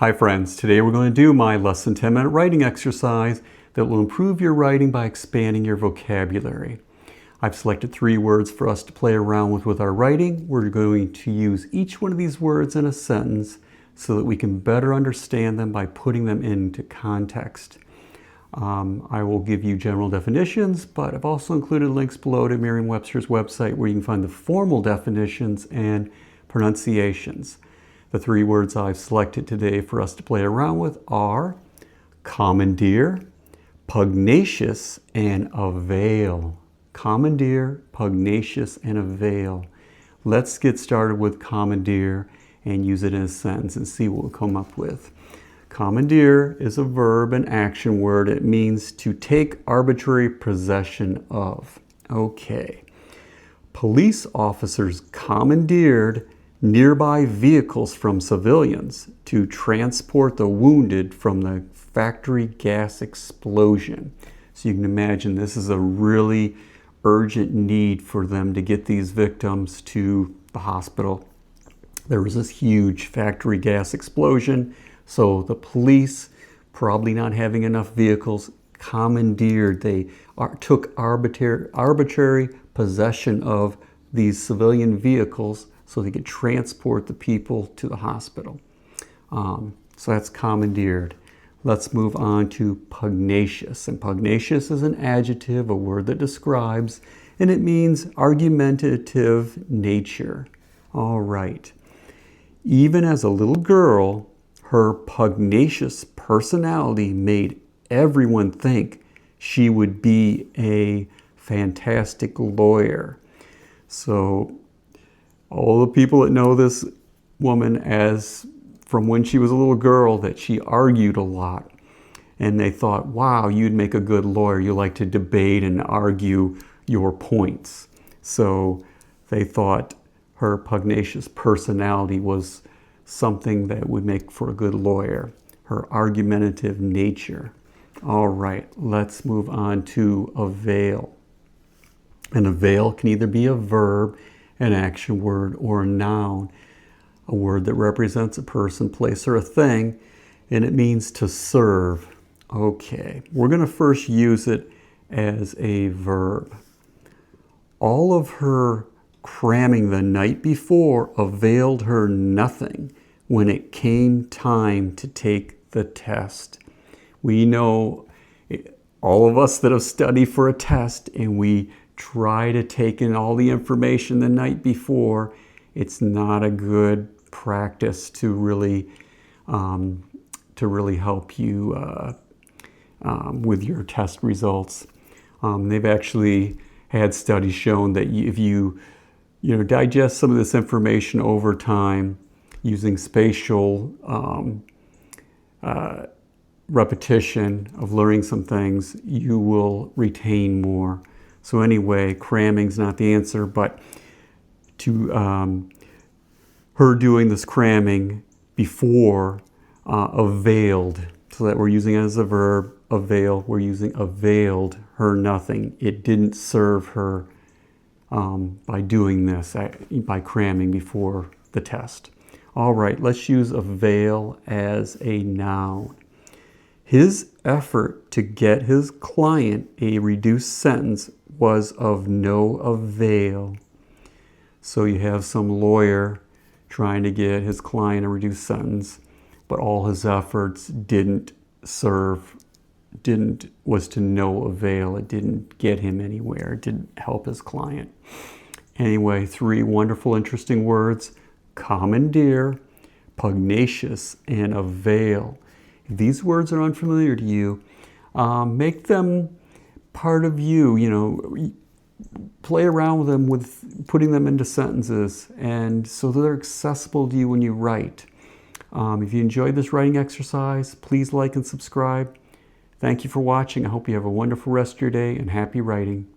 Hi friends, today we're going to do my less than 10-minute writing exercise that will improve your writing by expanding your vocabulary. I've selected 3 words for us to play around with our writing. We're going to use each one of these words in a sentence so that we can better understand them by putting them into context. I will give you general definitions, but I've also included links below to Merriam-Webster's website where you can find the formal definitions and pronunciations. The 3 words I've selected today for us to play around with are commandeer, pugnacious, and avail. Commandeer, pugnacious, and avail. Let's get started with commandeer and use it in a sentence and see what we'll come up with. Commandeer is a verb and action word. It means to take arbitrary possession of. Okay. Police officers commandeered nearby vehicles from civilians to transport the wounded from the factory gas explosion. So you can imagine this is a really urgent need for them to get these victims to the hospital. There was this huge factory gas explosion, so the police, probably not having enough vehicles, commandeered. They took arbitrary possession of these civilian vehicles so they could transport the people to the hospital. So that's commandeered. Let's move on to pugnacious. And pugnacious is an adjective, a word that describes, and it means argumentative nature. All right. Even as a little girl, her pugnacious personality made everyone think she would be a fantastic lawyer. So all the people that know this woman as from when she was a little girl, that she argued a lot. And they thought, wow, you'd make a good lawyer. You like to debate and argue your points. So they thought her pugnacious personality was something that would make for a good lawyer. Her argumentative nature. All right, let's move on to avail. An avail can either be a verb, an action word, or a noun, a word that represents a person, place, or a thing, and it means to serve. Okay, we're going to first use it as a verb. All of her cramming the night before availed her nothing when it came time to take the test. We know, all of us that have studied for a test, and we try to take in all the information the night before, it's not a good practice to really help you with your test results. They've actually had studies shown that if you digest some of this information over time using spatial repetition of learning some things, you will retain more. So anyway, cramming's not the answer, but to her doing this cramming before availed, so that we're using it as a verb, avail, we're using availed her nothing. It didn't serve her by doing this, by cramming before the test. All right, let's use avail as a noun. His effort to get his client a reduced sentence was of no avail. So you have some lawyer trying to get his client a reduced sentence, but all his efforts was to no avail. It didn't get him anywhere. It didn't help his client. Anyway, 3 wonderful, interesting words: commandeer, pugnacious, and avail. If these words are unfamiliar to you, make them part of you. Play around with them, with putting them into sentences, and so they're accessible to you when you write. If you enjoyed this writing exercise, please like and subscribe. Thank you for watching. I hope you have a wonderful rest of your day and happy writing.